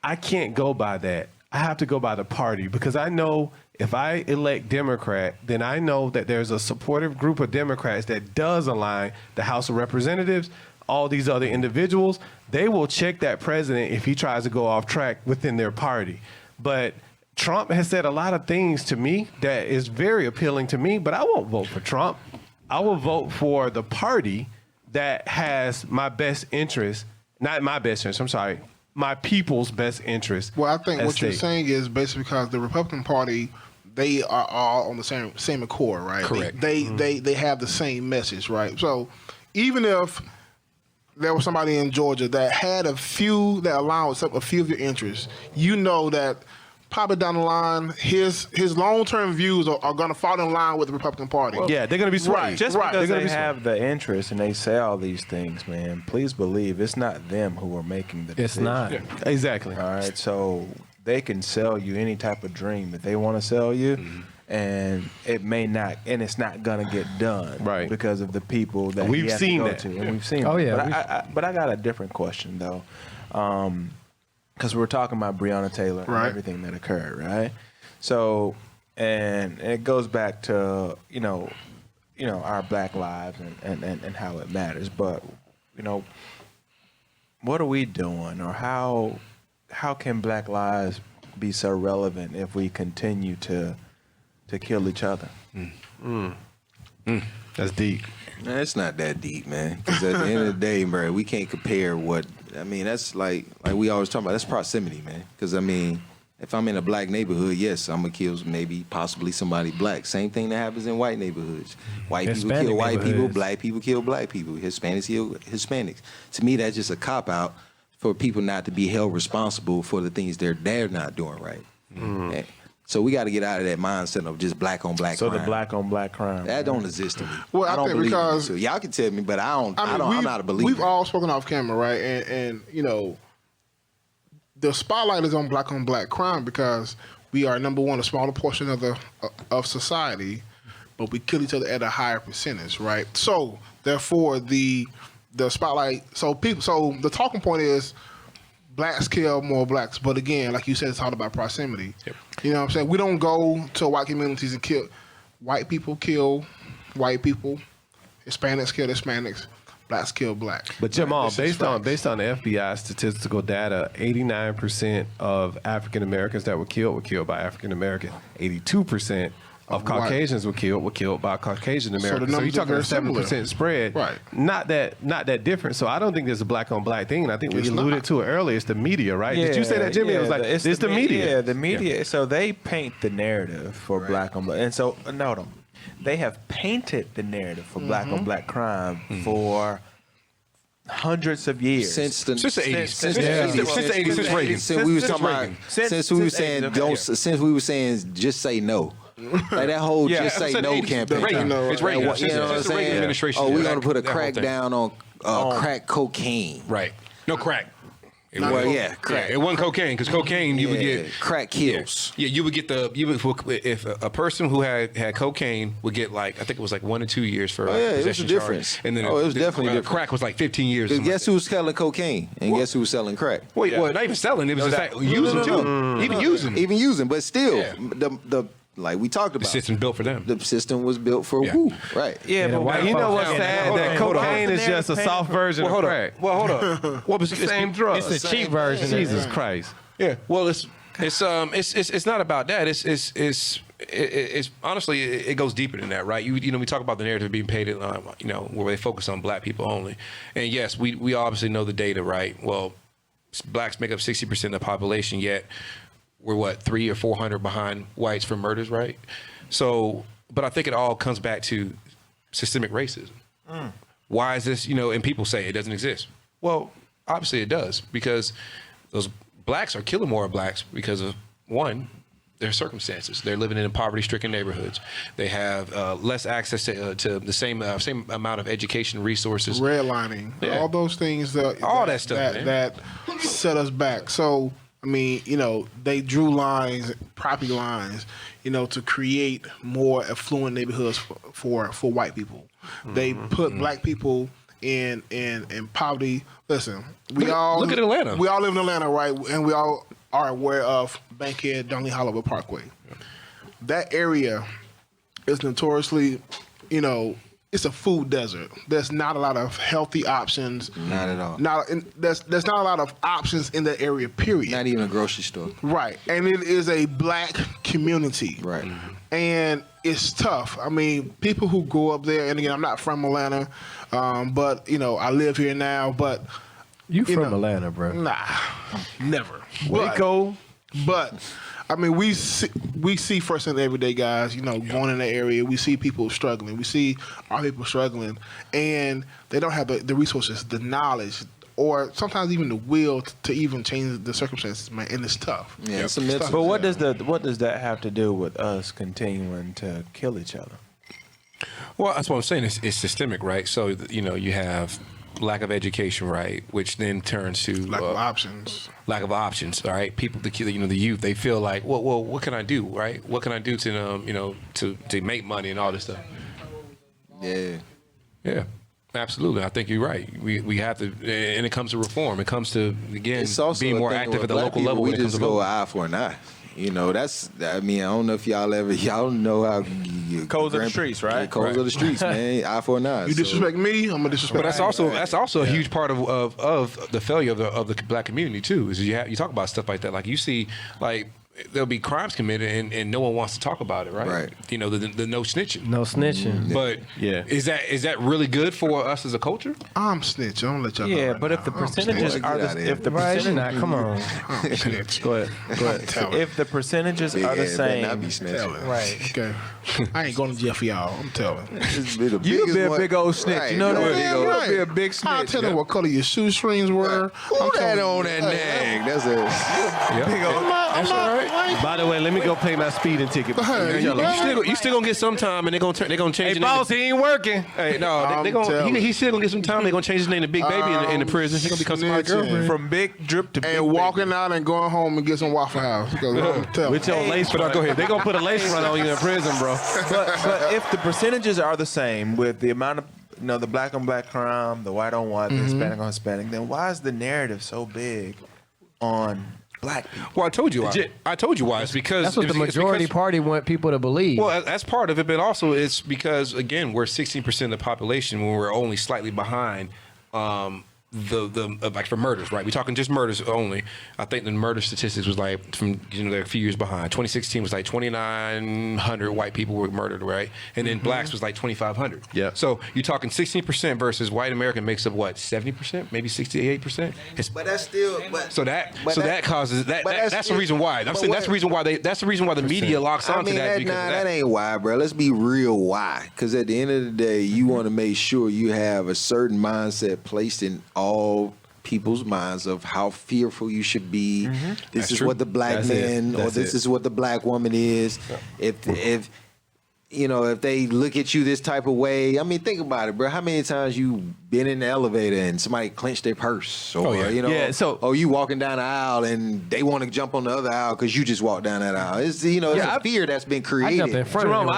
S2: I can't go by that. I have to go by the party, because I know if I elect Democrat, then I know that there's a supportive group of Democrats that does align. The House of Representatives, all these other individuals, they will check that president if he tries to go off track within their party. But Trump has said a lot of things to me that is very appealing to me, but I won't vote for Trump. I will vote for the party that has my best interest, not my best interest, I'm sorry, my people's best interest.
S5: Well, I think
S2: at
S5: what you're
S2: stake.
S5: saying is basically because the Republican Party, they are all on the same accord, right?
S4: Correct.
S5: They have the same message, right? So even if there was somebody in Georgia that had a few that aligned with a few of your interests, that probably down the line, his long-term views are going to fall in line with the Republican Party.
S2: Yeah, they're going to be swayed.
S5: Right.
S7: Just
S5: Right.
S7: because
S2: They're
S7: they
S2: gonna be
S7: have the interest and they say all these things, man, please believe it's not them who are making the
S3: It's
S7: decision.
S3: not.
S2: Exactly.
S7: All right, so they can sell you any type of dream that they want to sell you, and it may not, and it's not gonna get done,
S2: Right.
S7: Because of the people that
S2: We've
S7: he has
S2: seen
S7: to go
S2: that.
S7: to, and we've seen.
S3: Oh,
S7: it.
S3: yeah,
S7: But I got a different question though, because we're talking about Breonna Taylor and
S5: Right.
S7: everything that occurred, right? So, and it goes back to our Black lives and how it matters, but what are we doing, or how can Black lives be so relevant if we continue to kill each other?
S2: That's deep.
S6: Man, it's not that deep, man. Because at the end of the day, bro, we can't compare that's like we always talk about, that's proximity, man. Because, if I'm in a Black neighborhood, yes, I'm going to kill possibly somebody Black. Same thing that happens in white neighborhoods. White people
S3: Hispanic
S6: kill white people,
S3: neighborhoods.
S6: Black people kill Black people, Hispanics kill Hispanics. To me, that's just a cop-out for people not to be held responsible for the things they're not doing right. And so we got to get out of that mindset of just Black on Black
S7: So
S6: crime.
S7: the Black on Black crime.
S6: That don't exist to me.
S5: Well, I
S6: I don't
S5: think
S6: believe
S5: because-
S6: it. So y'all can tell me, but I'm
S5: we've-
S6: not a believer.
S5: We've all spoken off camera, right? And the spotlight is on Black crime because we are, number one, a smaller portion of society, but we kill each other at a higher percentage, right? So therefore, the spotlight. So the talking point is Blacks kill more Blacks, but again, like you said, it's all about proximity.
S4: Yep.
S5: You know what I'm saying? We don't go to white communities and kill. White people kill white people. Hispanics kill Hispanics. Blacks kill Black.
S2: But Jamal,
S5: This is
S2: based on the FBI statistical data, 89% of African Americans that were killed by African American. 82% of Caucasians were killed by Caucasian Americans. So,
S5: numbers
S2: you're
S5: are
S2: talking
S5: very
S2: a 7%
S5: similar.
S2: spread.
S5: Right.
S2: Not that different. So I don't think there's a black on black thing. And I think we
S5: It's
S2: alluded
S5: not.
S2: to it earlier. It's the media, right? Did you say that, Jimmy? It was like, it's the media.
S7: Yeah, the media. So they paint the narrative for black on black. And so, no. They have painted the narrative for black on black crime for hundreds of years.
S6: Since the
S4: 80s.
S6: Since
S4: the
S6: the
S4: 80s.
S6: 80s.
S4: Since the 80s. Since Reagan.
S6: Since we was talking about,
S4: Reagan.
S6: since we were saying since we were saying just say no. Like that whole
S4: Yeah,
S6: just say
S4: since the
S6: no
S4: 80s.
S6: campaign.
S4: Reagan. It's Reagan.
S6: You know what I'm
S4: Since the Reagan
S6: saying?
S4: administration.
S6: Oh, we're
S4: Yeah,
S6: gonna put a
S4: that whole
S6: crack
S4: thing.
S6: down on crack cocaine.
S4: Right. No crack.
S6: Well, yeah, crack.
S4: It wasn't cocaine because cocaine you would get
S6: crack kills.
S4: Yeah, you would get if a person who had cocaine would get like I think it was like 1 or 2 years for
S6: Oh, yeah, it was a
S4: possession
S6: difference.
S4: charge. And then
S6: Oh, it was definitely different.
S4: Crack was like 15 years.
S6: Because guess who was selling cocaine and guess who was selling crack?
S4: Wait, well, not even selling. It was just like using too. Even using.
S6: Even using, but still,
S4: Yeah.
S6: the like we talked
S4: The
S6: about,
S4: system built for them.
S6: the system was built for
S4: Yeah.
S6: who, right?
S7: Yeah, but
S3: white
S2: You know what's
S3: folks-
S2: sad?
S4: hold
S2: That
S4: on, hold on.
S2: cocaine is just a soft version
S4: Well,
S2: of
S4: hold
S2: crack.
S4: on. Well, hold on. What was
S2: Same drug.
S3: It's the cheap version.
S2: Jesus Christ.
S4: Yeah. Well, it's not about that. It's honestly it goes deeper than that, right? You know we talk about the narrative being painted, where they focus on black people only, and yes, we obviously know the data, right? Well, blacks make up 60% of the population, yet we're 300 or 400 behind whites for murders, right? So, but I think it all comes back to systemic racism. Why is this? And people say it doesn't exist. Well, obviously it does because those blacks are killing more blacks because of one, their circumstances. They're living in poverty-stricken neighborhoods. They have less access to the same amount of education resources.
S5: Redlining,
S4: Yeah.
S5: all those things.
S4: All that stuff, man.
S5: that set us back. So I mean, they drew lines, property lines, to create more affluent neighborhoods for white people. They put black people in poverty. Listen,
S4: Look at Atlanta.
S5: We all live in Atlanta, right? And we all are aware of Bankhead, Dunley Holloway Parkway. That area is notoriously, it's a food desert. There's not a lot of healthy options.
S6: Not at all.
S5: There's not a lot of options in that area, period.
S6: Not even a grocery store.
S5: Right. And it is a black community.
S6: Right.
S5: And it's tough. I mean, people who go up there, and again, I'm not from Atlanta, but, I live here now, but.
S3: You from Atlanta, bro?
S5: Nah, never.
S2: Waco.
S5: But I mean, we see first and everyday guys, going in the area. We see people struggling. We see our people struggling, and they don't have the resources, the knowledge, or sometimes even the will to even change the circumstances, man. And it's tough.
S6: Yeah, it's a mental.
S7: But what does that have to do with us continuing to kill each other?
S4: Well, that's what I'm saying. It's systemic, right? So you have lack of education, right, which then turns to
S5: Lack of options.
S4: Lack of options, all right. People, the youth, they feel like, well, what can I do, right? What can I do to to make money and all this stuff? Yeah, absolutely. I think you're right. We have to, and it comes to reform. It comes to again
S6: It's also
S4: being
S6: a
S4: more
S6: thing
S4: active
S6: with
S4: at the
S6: black
S4: local
S6: people,
S4: level
S6: we
S4: when it comes
S6: just
S4: to
S6: go
S4: voting.
S6: eye for an eye. I don't know if y'all know how
S7: Codes of the streets, right?
S6: Yeah, codes of the streets, man. Eye for an eye.
S5: You disrespect me, I'm gonna disrespect.
S4: But that's also a huge part of the failure of the black community too. Is you talk about stuff like that. Like you see, like there'll be crimes committed and no one wants to talk about it, right?
S6: Right.
S4: The no snitching.
S3: No snitching.
S4: But
S2: Yeah.
S4: is that really good for us as a culture?
S5: I'm snitch. I'm gonna let y'all know.
S7: Yeah,
S5: right
S7: but
S5: now.
S7: if the
S5: I'm
S7: percentages
S5: snitch.
S7: are
S6: Get outta here.
S7: if the
S3: Right?
S7: percentage,
S3: Not. Come on.
S5: I'm snitch.
S2: Go ahead.
S5: Tell it.
S7: if the percentages
S6: Big
S7: are the
S6: ass better not
S7: same,
S6: be
S5: Tell
S6: snitching.
S5: it.
S7: right?
S5: Okay. I ain't going to jail for y'all. I'm telling.
S6: You
S7: You be a big old snitch. You know that?
S5: Damn
S7: You
S5: right.
S7: be a big
S5: I'll
S7: snitch.
S5: tell them what color your shoestrings were.
S6: Who that on that nag? That's a
S7: Big old-
S4: That's all right.
S2: By the way, let me go pay my speeding ticket.
S5: Hey,
S4: You still gonna get some time, and they're gonna change.
S2: Hey,
S4: the name
S2: boss,
S4: to-
S2: he ain't working.
S4: Hey, no,
S5: I'm
S4: they gonna
S5: telling.
S4: he's still gonna get some time. They're gonna change his name to Big Baby in the prison. He's gonna become somebody's
S5: snitching.
S4: girlfriend.
S7: from big drip to big
S5: and walking out and going home and get some Waffle House. Because I'm telling.
S2: With your lace front. Go ahead. They gonna put a lace front on you in prison, bro.
S7: But if the percentages are the same with the amount of the black on black crime, the white on white, the Hispanic on Hispanic, then why is the narrative so big on black people?
S4: Well, I told you why. I told you why. It's because
S3: That's what the
S4: it's
S3: majority
S4: because-
S3: party want people to believe.
S4: Well, that's part of it, but also it's because again we're 16% of the population when we're only slightly behind like for murders, right? We're talking just murders only. I think the murder statistics was like from they're a few years behind. 2016 was like 2,900 white people were murdered, right? And then blacks was like 2,500.
S2: Yeah.
S4: So you're talking 16% versus white American makes up what 70%, maybe 68%.
S6: But that's still.
S4: That causes that. That's the reason why. I'm saying
S6: what-
S4: that's the reason why that's the reason why the media locks onto that. Because
S6: that ain't why, bro. Let's be real why. Because at the end of the day, you want to make sure you have a certain mindset placed in all people's minds of how fearful you should be. This
S4: That's
S6: is
S4: true.
S6: what the black
S2: That's
S6: man
S2: it.
S6: or
S2: That's
S6: this
S2: it.
S6: is what the black woman is. If you know, if they look at you this type of way, I mean, think about it, bro. How many times you been in the elevator and somebody clenched their purse, or you know, or you walking down the aisle and they want to jump on the other aisle because you just walked down that aisle. It's it's a fear that's been created.
S3: I jumped in front
S2: Jerome,
S3: of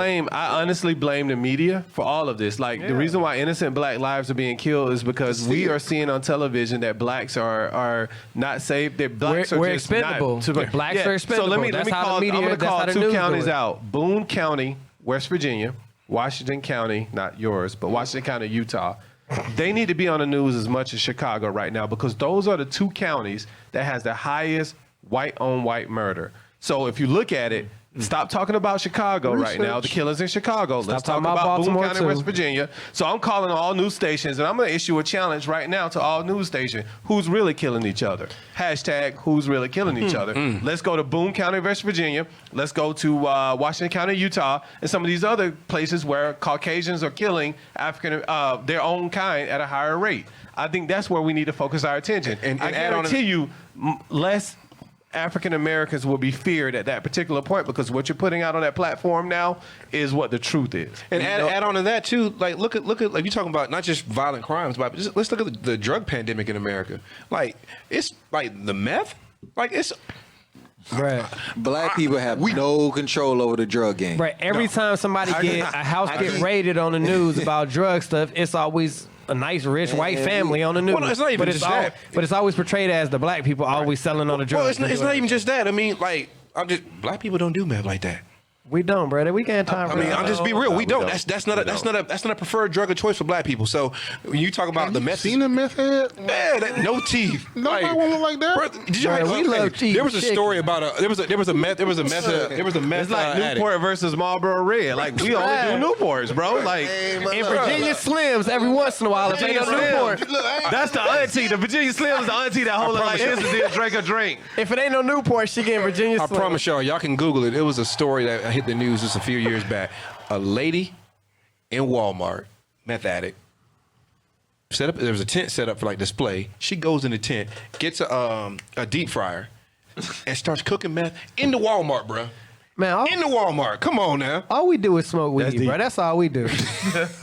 S3: him.
S2: I honestly blame the media for all of this. Like the reason why innocent black lives are being killed is because we are seeing on television that blacks are not safe. That blacks
S3: We're
S2: are just
S3: expendable.
S2: Not,
S3: Blacks are expendable.
S2: So let me
S3: That's how
S2: call.
S3: the media-
S2: I'm going to
S3: that's
S2: call
S3: how the
S2: two
S3: news do
S2: counties
S3: it.
S2: out: Boone County, West Virginia, Washington County, not yours, but Washington County, Utah. They need to be on the news as much as Chicago right now because those are the two counties that has the highest white-on-white murder. So if you look at it, stop talking about Chicago right now, the killings in Chicago. Let's talk
S3: talking
S2: about
S3: about
S2: Boone
S3: Baltimore,
S2: County,
S3: too.
S2: West Virginia. So I'm calling all news stations, and I'm going to issue a challenge right now to all news stations. Who's really killing each other? Hashtag who's really killing each other. Let's go to Boone County, West Virginia. Let's go to Washington County, Utah, and some of these other places where Caucasians are killing their own kind at a higher rate. I think that's where we need to focus our attention. And I guarantee you, less African Americans will be feared at that particular point because what you're putting out on that platform now is what the truth is.
S4: And add on to that too, like look at like you're talking about not just violent crimes, but just, let's look at the drug pandemic in America. Like it's like the meth, like it's.
S3: Right.
S6: Black people have no control over the drug game.
S3: Right. Every time somebody a house get raided on the news about drug stuff, it's always a nice, rich white family on the news.
S4: Well, it's not even just that.
S3: But it's always portrayed as the black people always selling on the drugs.
S4: Well, it's not even just that. I mean, like black people don't do meth like that.
S3: We don't, brother. We can't time
S4: I
S3: for
S4: mean,
S3: that.
S4: I'll just be real. We don't. That's not a preferred drug of choice for black people. So when you talk about the meth,
S5: Seen a meth head?
S4: yeah, no teeth.
S5: Nobody won't look like that.
S4: Bro, did you
S3: Bro, we love cheese
S4: There was a
S3: chicken.
S4: story about there was a meth
S2: It's like
S4: addict.
S2: Newport versus Marlboro Red. Like we only do Newports, bro. Like
S3: In Virginia Slims, every once in a while, if ain't no Newport,
S2: that's the auntie. The Virginia Slim is the auntie that hold it like this and then drink a drink.
S3: if it ain't no Newport, she getting Virginia
S4: I
S3: Slim.
S4: promise y'all can Google it. It was a story that hit the news just a few years back. A lady in Walmart, meth addict, there was a tent set up for like display. She goes in the tent, gets a deep fryer, and starts cooking meth in the Walmart, bro.
S3: Man,
S4: In the Walmart. Come on now.
S3: all we do is smoke weed,
S2: deep.
S3: bro. That's all we do.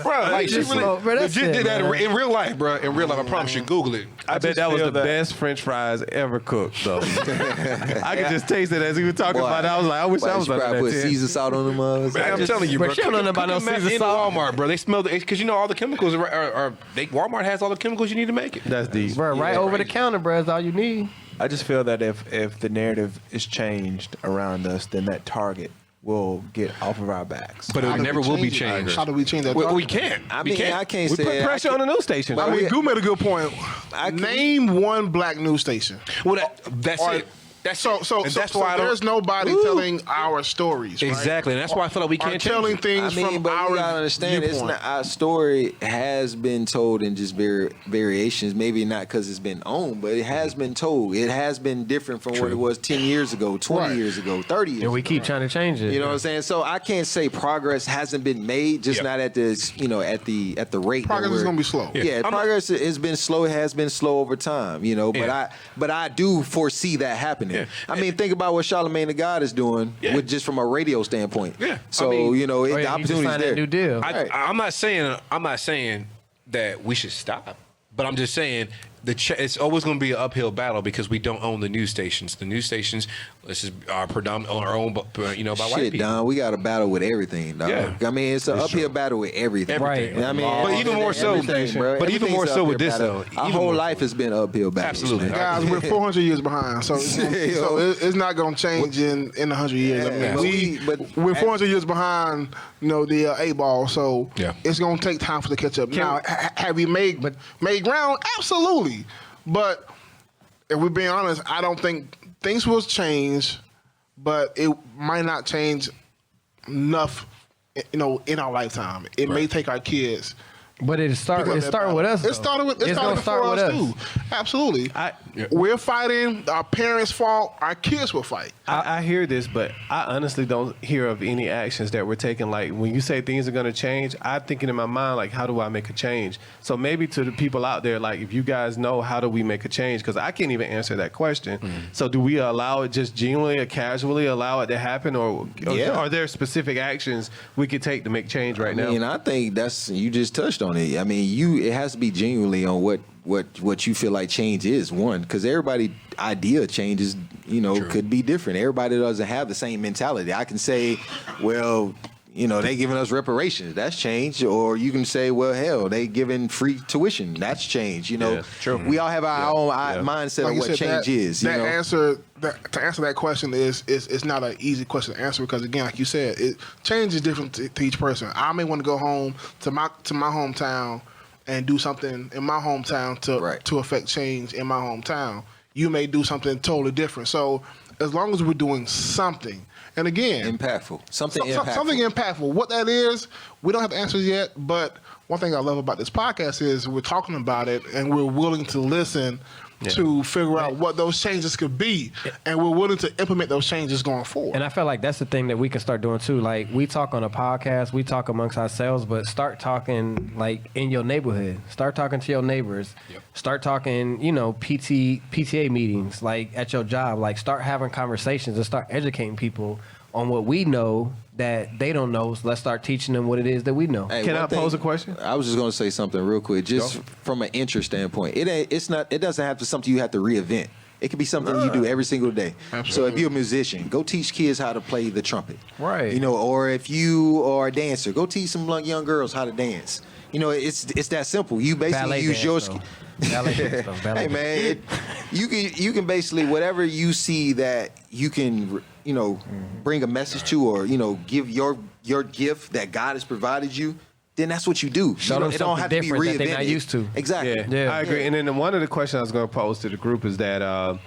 S4: Bro, like she
S3: just
S4: really
S3: smoke, bro. That's
S4: legit
S3: it,
S4: did that
S3: man.
S4: in real life, bro. In real life, I promise you. Google it.
S2: I bet that was the best French fries ever cooked, though. I could just taste it as he was talking about it. I was like, I wish I was
S6: Probably
S2: under
S6: put
S2: that tent.
S6: Caesar salt on them.
S4: Man, I'm telling you,
S3: Bro,
S4: bro.
S3: she don't know nothing about no
S4: cooking meth
S3: Caesar
S4: in
S3: salt.
S4: Walmart, bro. They smell it because you know all the chemicals are Walmart has all the chemicals you need to make it.
S2: That's deep.
S3: Bro, right over the counter, bro, is all you need.
S7: I just feel that if the narrative is changed around us, then that target will get off of our backs.
S4: But
S5: How
S4: it
S5: do
S4: never
S5: we
S4: will be
S5: change it?
S4: changed.
S5: How do we change that?
S4: We can't.
S6: I
S4: We
S6: mean,
S4: can't.
S6: I can't
S2: We
S6: say
S2: put
S6: it.
S2: pressure on the news station.
S5: I mean, Goo made a good point. Name one black news station.
S4: Well, that's
S5: Or-
S4: it. That's
S5: So
S4: and that's why I don't.
S5: there's nobody telling our stories. Right?
S4: Exactly, and that's why I feel like we
S5: Are
S4: can't
S5: telling
S4: change it.
S5: things from
S6: but
S5: our
S6: you gotta understand, it's
S5: viewpoint.
S6: not, our story has been told in just variations. Maybe not because it's been owned, but it has been told. It has been different from what it was 10 years ago, 20 years ago, 30 years
S3: And we
S6: ago.
S3: keep trying to change it.
S6: You know what I'm saying? So I can't say progress hasn't been made, just
S4: Yep.
S6: not at this, at the rate. that
S5: Progress is
S6: we're-
S5: gonna be slow.
S6: Yeah, progress has been slow. It has been slow over time.
S4: Yeah.
S6: But I do foresee that happening.
S4: Yeah.
S6: I mean, think about what Charlamagne the God is doing,
S4: Yeah.
S6: with just from a radio standpoint.
S4: Yeah.
S6: So
S4: I mean,
S6: the
S3: he just
S6: opportunity's
S3: signed
S6: there.
S3: that new deal.
S4: I'm not saying that we should stop, but I'm just saying it's always going to be an uphill battle because we don't own the news stations. The news stations, this is our predominant our own, by white
S6: Shit,
S4: people.
S6: Don, we got a battle with everything, dog.
S4: Yeah.
S6: I mean, it's an uphill battle with everything.
S3: Right.
S6: You know what I mean,
S4: But even more so, but even more so with this though.
S6: Our whole life has been uphill battles.
S4: Absolutely.
S6: man.
S5: Guys, we're 400 years behind, so it's not going to change in 100 years. I mean, we're 400 years behind, the 8 ball, so it's going to take time for the catch up. Now, have we made ground? Absolutely, but if we're being honest, I don't think things will change, but it might not change enough, in our lifetime. It may take our kids.
S3: But it started with us.
S5: It started with us too. Absolutely. We're fighting. Our parents fought. Our kids will fight.
S2: I hear this, but I honestly don't hear of any actions that we're taking. Like when you say things are going to change, I'm thinking in my mind, like, how do I make a change? So maybe to the people out there, like, if you guys know, how do we make a change? Because I can't even answer that question. So do we allow it just genuinely or casually allow it to happen? Or are there specific actions we could take to make change right now?
S6: I mean, I think you just touched on it. I mean, it has to be genuinely on what you feel like change is, one, because everybody's idea of change is, could be different. Everybody doesn't have the same mentality. I can say, well, they giving us reparations. That's change. Or you can say, well, hell, they giving free tuition. That's change. True. We all have our own mindset
S5: Like
S6: of what change is.
S5: To answer that question is not an easy question to answer because, again, like you said, change is different to each person. I may want to go home to my hometown and do something in my hometown to affect change in my hometown. You may do something totally different. So as long as we're doing something, and again,
S6: something
S5: impactful. What that is, we don't have answers yet. But one thing I love about this podcast is we're talking about it and we're willing to listen to figure out what those changes could be, and we're willing to implement those changes going forward.
S3: And I feel like that's the thing that we can start doing too. Like, we talk on a podcast, we talk amongst ourselves, but start talking like in your neighborhood. Start talking to your neighbors. Start talking, PTA meetings, like at your job. Like, start having conversations and start educating people on what we know that they don't know. So let's start teaching them what it is that we know.
S2: Can I pose a question?
S6: I was just going to say something real quick, just from an interest standpoint. It doesn't have to be something you have to reinvent. It could be something you do every single day. Absolutely. So if you're a musician, go teach kids how to play the trumpet.
S3: Right.
S6: Or if you are a dancer, go teach some young girls how to dance. It's that simple. You basically use your skill. Hey man, you can basically, whatever you see that you can bring a message to, or give your gift that God has provided you, then that's what you do. It don't have to be reinvented.
S3: That they're not used to.
S6: Exactly.
S2: Yeah, I agree. And then one of the questions I was going to pose to the group is that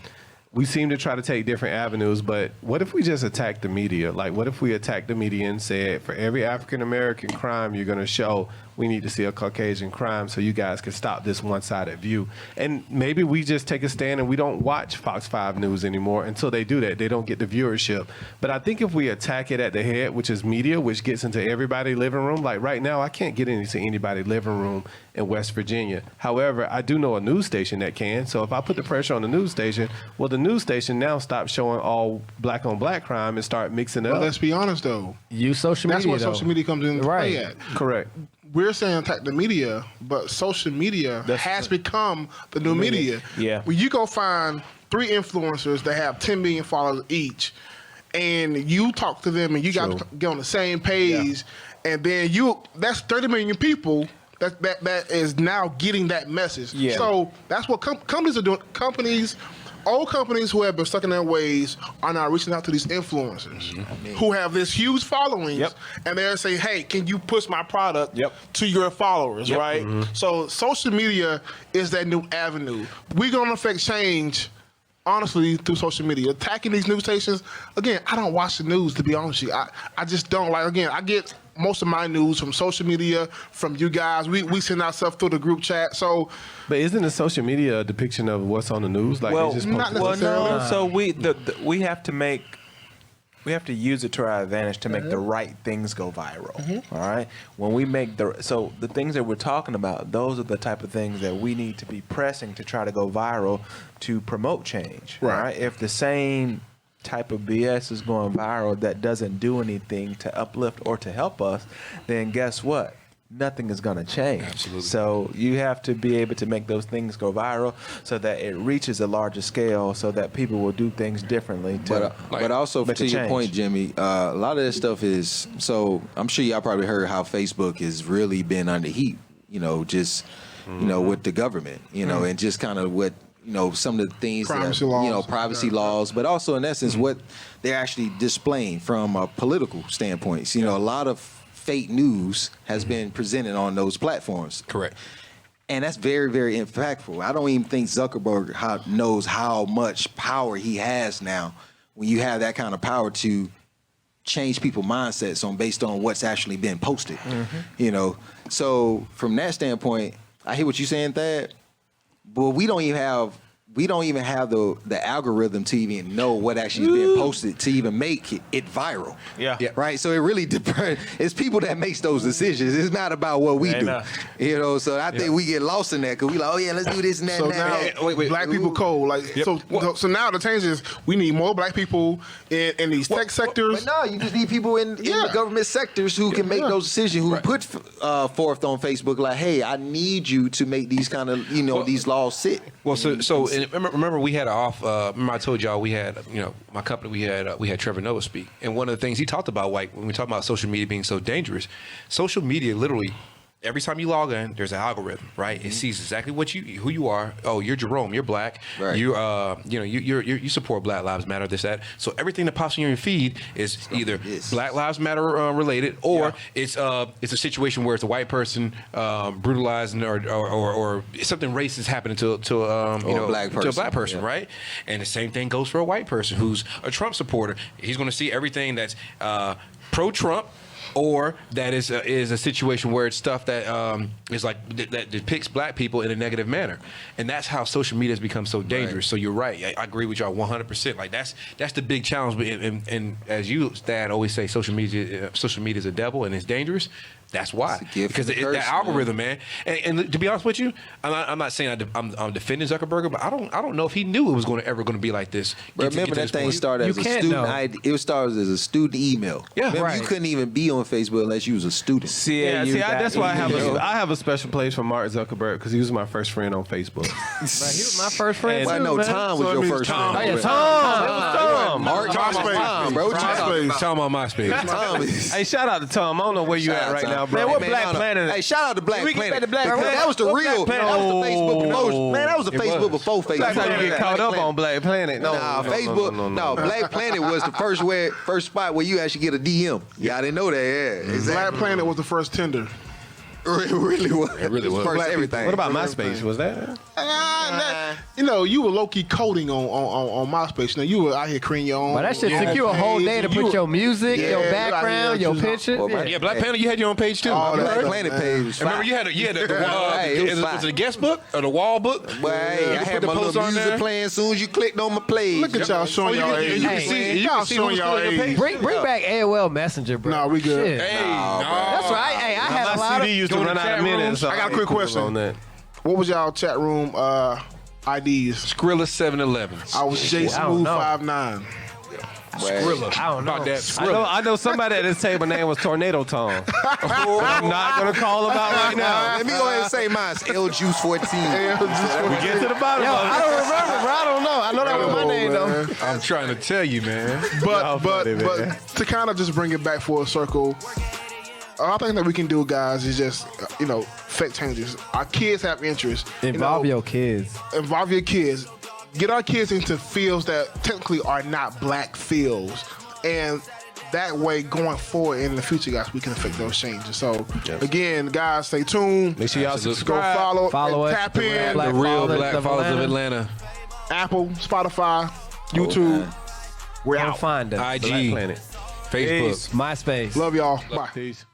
S2: we seem to try to take different avenues, but what if we just attack the media? Like, what if we attack the media and said, for every African-American crime you're going to show, we need to see a Caucasian crime so you guys can stop this one-sided view. And maybe we just take a stand and we don't watch Fox 5 News anymore until they do that. They don't get the viewership. But I think if we attack it at the head, which is media, which gets into everybody's living room, like right now, I can't get into anybody's living room in West Virginia. However, I do know a news station that can. So if I put the pressure on the news station, well, the news station now stop showing all black-on-black crime and start mixing it up.
S5: Let's be honest, though.
S3: Use social media.
S5: That's what social media comes into play at.
S2: Correct.
S5: We're saying attack the media, but social media has become the new media.
S7: Yeah.
S5: When you go find 3 influencers that have 10 million followers each, and you talk to them and you guys get on the same page, and then that's 30 million people that is now getting that message. Yeah. So that's what companies are doing. Old companies who have been stuck in their ways are now reaching out to these influencers who have this huge following, and they're saying, hey, can you push my product to your followers, right? So social media is that new avenue. We're going to affect change, honestly, through social media. Attacking these news stations, again, I don't watch the news, to be honest with you. I just don't. Like, again, I get most of my news from social media, from you guys. We send our stuff through the group chat. So,
S2: but isn't the social media a depiction of what's on the news? Like,
S7: well,
S2: just
S5: not necessarily.
S7: no. So we have to use it to our advantage to make the right things go viral. All right. When we make the things that we're talking about, those are the type of things that we need to be pressing to try to go viral to promote change. Right. If the same type of BS is going viral that doesn't do anything to uplift or to help us, then guess what? nothing is going to change.
S4: Absolutely.
S7: So you have to be able to make those things go viral so that it reaches a larger scale so that people will do things differently.
S6: But also,
S7: make
S6: to
S7: a
S6: your
S7: change.
S6: point, Jimmy, a lot of this stuff is, so I'm sure y'all probably heard how Facebook has really been under heat, just, with the government, and just kind of what, some of the things
S5: Privacy laws.
S6: privacy laws, but also in essence what they're actually displaying from a political standpoint. A lot of fake news has been presented on those platforms.
S4: Correct.
S6: And that's very, very impactful. I don't even think Zuckerberg knows how much power he has now when you have that kind of power to change people's mindsets based on what's actually been posted. So from that standpoint, I hear what you're saying, Thad. But we don't even have the algorithm to even know what actually is being posted to even make it viral.
S7: Yeah.
S6: Right. So it really depends. It's people that makes those decisions. It's not about what we do. So I think we get lost in that because we like, oh yeah, let's do this and that.
S5: So
S6: and that.
S5: now, black people code. So now the change is we need more black people in these tech sectors.
S6: But no, you just need people in the government sectors who can make those decisions, who put forth on Facebook like, hey, I need you to make these kind of, these laws sit.
S4: Well, so and remember we had remember I told y'all we had, my company, we had Trevor Noah speak. And one of the things he talked about, like when we talk about social media being so dangerous, social media literally, every time you log in, there's an algorithm, right? It sees exactly who you are. Oh, you're Jerome. You're black.
S6: Right.
S4: You support Black Lives Matter. This that. So everything that pops in your feed is either Black Lives Matter related, or it's a situation where it's a white person brutalizing or something racist happening to a black person, right? And the same thing goes for a white person who's a Trump supporter. He's going to see everything that's pro-Trump. Or that is a situation where it's stuff that is like that depicts black people in a negative manner, and that's how social media has become so dangerous. Right. So you're right. I agree with y'all 100%. Like that's the big challenge. And as you, Thad, always say, social media is a devil and it's dangerous. That's why, because that algorithm, man. And to be honest with you, I'm not saying I'm defending Zuckerberg, but I don't know if he knew it was ever going to be like this.
S6: But remember that thing started as a student ID. It started as a student email.
S4: Yeah,
S6: remember,
S3: right.
S6: you couldn't even be on Facebook unless you was a student.
S2: That's why I have a special place for Mark Zuckerberg because he was my first friend on Facebook.
S3: He was my first friend.
S6: Well, I know Tom was your first friend.
S3: Oh, yeah,
S2: Tom.
S6: Mark,
S5: MySpace.
S6: bro.
S4: Talking about MySpace.
S6: Tom is.
S2: Hey, shout out to Tom. I don't know where you
S6: Shout
S2: at
S6: out
S2: right
S6: Tom.
S2: now, bro.
S6: Man,
S2: What
S6: man,
S2: Black
S6: no, no.
S2: Planet?
S6: Hey, shout out to Black
S2: We can
S6: Planet.
S2: say the Black
S6: Because
S2: Planet.
S6: that was the
S2: What
S6: real.
S2: Black
S6: That was the
S2: Planet?
S6: Facebook
S2: No.
S6: promotion. Man, that was the Facebook before Facebook.
S2: That's how you get caught up on Black Planet. No,
S6: Facebook. No, Black Planet was the first spot where you actually get a DM. Yeah, I didn't know that. Yeah, exactly.
S5: Black Planet was the first Tinder.
S6: It really was.
S4: It really was.
S6: First everything.
S2: What about MySpace? Was that?
S5: You were low key coding on MySpace. You were out here creating your own.
S3: But that shit took you a whole day to put your music, your background, your picture.
S4: Yeah, Black Planet, you had your own page too.
S6: Oh, Black Planet page was
S4: Remember, you had the wall.
S6: Hey, it was
S4: Was it a guest book or the wall book?
S6: Well, hey, I had my little music playing as soon as you clicked on my page.
S5: Look at y'all showing y'all age.
S4: You can see
S5: Y'all
S4: who's
S5: showing y'all
S4: still on your
S5: age.
S4: page.
S3: Bring back AOL Messenger, bro.
S5: Nah, we good.
S3: Shit.
S4: Hey,
S3: That's right. Hey, I had a lot
S2: My CD
S3: of.
S2: used to
S4: Go to
S2: run
S4: the
S2: out
S4: chat
S2: of minutes.
S4: rooms.
S2: So
S5: I got a quick question.
S2: On that.
S5: What was y'all chat room IDs?
S4: Skrilla 711.
S5: I was J Smooth 59.
S4: Skrilla.
S3: I don't know.
S4: About that.
S2: I know somebody at this table name was Tornado Tom. I'm not gonna call him out right now.
S6: Let me go ahead and say mine. L Juice 14.
S2: We get to the bottom
S3: Yo,
S2: of
S3: I
S2: it.
S3: don't remember, bro. I don't know. I know that was my name, though.
S4: I'm trying to tell you, man.
S5: But
S2: funny, man.
S5: to kind of just bring it back full circle, all I think that we can do, guys, is just affect changes. Our kids have interests.
S3: Involve your kids.
S5: Involve your kids. Get our kids into fields that technically are not black fields, and that way, going forward in the future, guys, we can affect those changes. So, again, guys, stay tuned.
S2: Make sure y'all
S5: Go
S2: subscribe.
S5: follow
S3: us.
S5: tap
S3: The Real
S5: in.
S3: Black
S4: The real
S3: Fathers
S4: Black
S3: of
S4: Fathers of
S3: Atlanta.
S4: Atlanta.
S5: Apple, Spotify, YouTube. We're
S3: Don't
S5: out.
S3: find us.
S4: IG.
S2: Planet.
S4: Facebook.
S3: MySpace.
S5: Love y'all. Bye.
S2: Peace.